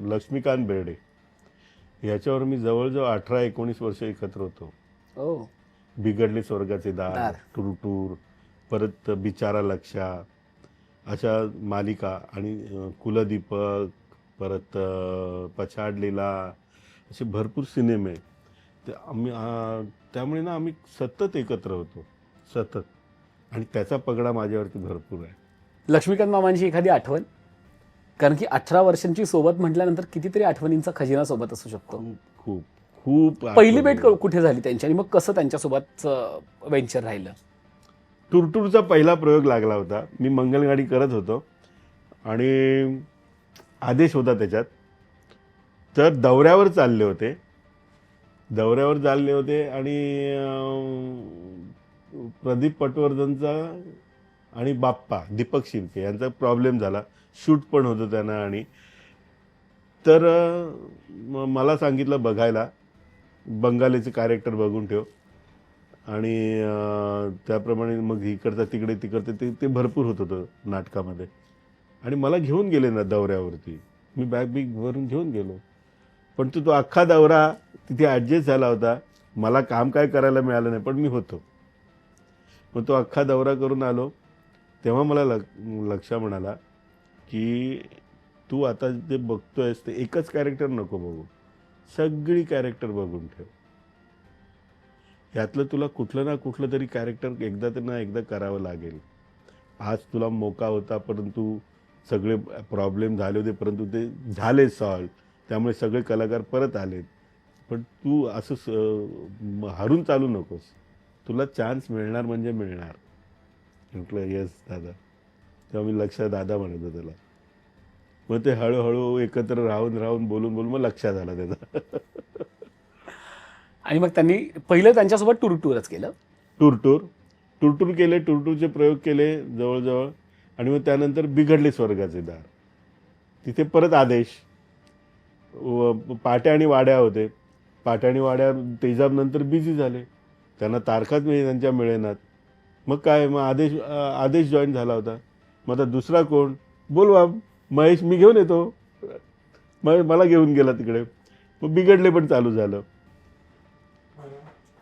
लक्ष्मीकांत बेर्डे याच्यावर मी जवळजवळ 18-19 वर्ष एकत्र होतो. ओ बिघडले स्वर्गाचे दार, टूर परत बिचारा लक्षा, अशा मालिका आणि कुलदीपक, परत पछाडलेला, असे भरपूर सिनेमे. ते आम्ही त्यामुळे ना आम्ही सतत एकत्र होतो, सतत. आणि त्याचा पगडा माझ्यावरती भरपूर आहे. लक्ष्मीकांत मामांची एखादी आठवण? कारण की 18 वर्षांची सोबत म्हटल्यानंतर कितीतरी आठवणींचा खजिना सोबत असू शकतो. खूप खूप खूप पहिली भेट कुठे झाली त्यांची आणि मग कसं त्यांच्यासोबत वेंचर राहिलं? टूरचा पहिला प्रयोग लागला होता. मी मंगलगाडी करत होतो आणि आदेश होता त्याच्यात. तर दौऱ्यावर चालले होते आणि प्रदीप पटवर्धनचा आणि बाप्पा दीपक शिर्के यांचा प्रॉब्लेम झाला. शूट पण होतं त्यांना. आणि तर मला सांगितलं बघायला, बंगालीचं कॅरेक्टर बघून ठेव. आणि त्याप्रमाणे मग इकडचं तिकडे तिकडचं ते भरपूर होत होतं नाटकामध्ये. आणि मला घेऊन गेले ना दौऱ्यावरती. मी बॅग भरून घेऊन गेलो. पण तो अख्खा दौरा तिथे ॲडजस्ट झाला होता. मला काम काय करायला मिळालं नाही, पण मी होतो. मग तो अख्खा दौरा करून आलो तेव्हा मला लक्षा म्हणाला की तू आता जे बघतोयस ते एकच कॅरेक्टर नको बघू, सगळी कॅरेक्टर बघून ठेव. यातलं तुला कुठलं ना कुठलं तरी कॅरेक्टर एकदा करावं लागेल. आज तुला मोका होता, परंतु सगळे प्रॉब्लेम झाले होते, परंतु ते झाले सॉल्व. त्यामुळे सगळे कलाकार परत आलेत. पण तू असं हारून चालू नकोस. तुला चान्स मिळणार म्हणजे मिळणार. म्हटलं येस दादा. तेव्हा मी लक्षात दादा म्हणतो त्याला. मग ते हळूहळू एकत्र राहून बोलून मग लक्षात आला त्याचा. आणि मग त्यांनी पहिलं त्यांच्यासोबत टूरच केलं. टूर केले. टूरचे प्रयोग केले जवळजवळ. आणि मग त्यानंतर बिघडले स्वर्गाचे दार. तिथे परत आदेश. पाट्या आणि वाड्या होते. पाट्या आणि वाड्या तेजाब नंतर बिझी झाले. त्यांना तारखाच त्यांच्या मिळेनात. मग काय, मग आदेश जॉईन झाला होता. मग आता दुसरा कोण बोलवा, महेश मी घेऊन येतो. मला घेऊन गेला तिकडे. मग बिघडले पण चालू झालं.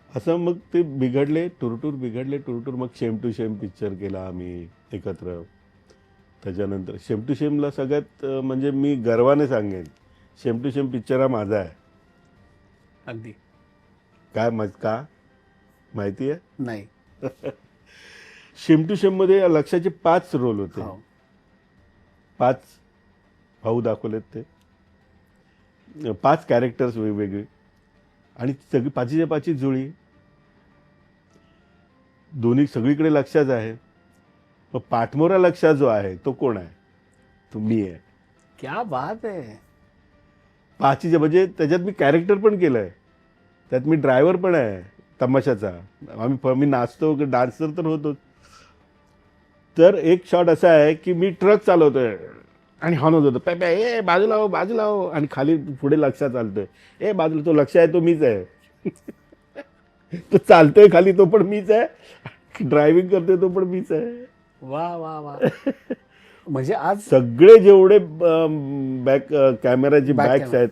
असं मग ते बिघडले टूर. मग शेम टू शेम पिक्चर केला आम्ही एकत्र. त्याच्यानंतर शेम टू शेमला सगळ्यात म्हणजे मी गर्वाने सांगेन, शेम टू शेम पिक्चर हा माझा आहे. अगदी. काय का माहिती आहे? नाही. शेम टू शेम मध्ये लक्षाचे 5 रोल होते. 5 भाऊ दाखवलेत ते. 5 कॅरेक्टर्स वेगवेगळे. आणि सगळी 5च्या 5 जुळी. दोन्ही सगळीकडे लक्षाच आहे. मग पाठमोरा लक्षा जो आहे तो कोण आहे? तो मी आहे. क्या बात आहे. 5च्या म्हणजे त्याच्यात मी कॅरेक्टर पण केलंय. त्यात मी ड्रायव्हर पण आहे तमाशाचा. मी नाचतो, डान्सर तर होतोच. तर एक शॉट असा आहे की मी ट्रक चालवतोय आणि हॉर्न होतो, पॅ ए बाजूला हो. आणि खाली पुढे लक्षा चालतोय, ए बाजूला. तो लक्ष आहे तो मीच आहे. तो चालतोय खाली तो पण मीच आहे. ड्रायव्हिंग करतोय तो पण मीच आहे. वा वा वा. म्हणजे आज सगळे जेवढे कॅमेराचे बॅग्स आहेत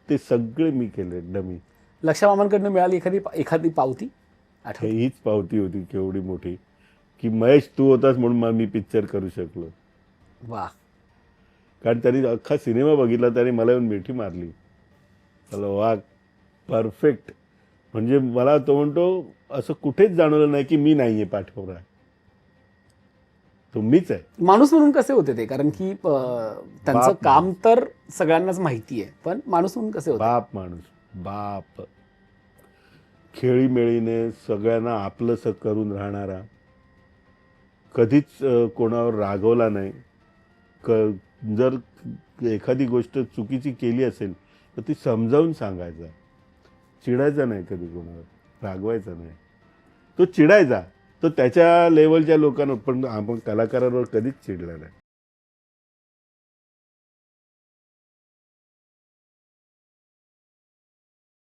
ते सगळे मी केले डमी. लक्षा मामांकडनं मिळाली एखादी पावती? हीच पावती होती केवढी मोठी की महेश तू होतास म्हणून मी पिक्चर करू शकलो. वा. कारण त्यांनी अख्खा सिनेमा बघितला, त्याने मला येऊन मिठी मारली. मला वा परफेक्ट. म्हणजे मला तो म्हणतो असं कुठेच जाणवलं नाही की मी नाहीये पाठवरा, तो मीच आहे. माणूस म्हणून कसे होते ते? कारण की त्यांचं काम तर सगळ्यांनाच माहिती आहे, पण माणूस म्हणून कसे होते? बाप खेळीमेळीने सगळ्यांना आपलंसं करून राहणारा. कधीच कोणावर रागवला नाही. जर एखादी गोष्ट चुकीची केली असेल तर ती समजावून सांगायचा. चिडायचा नाही कधी कोणावर, रागवायचा नाही. तो चिडायचा, तो त्याच्या लेवलच्या लोकांवर. पण आपण कलाकारांवर कधीच चिडला नाही.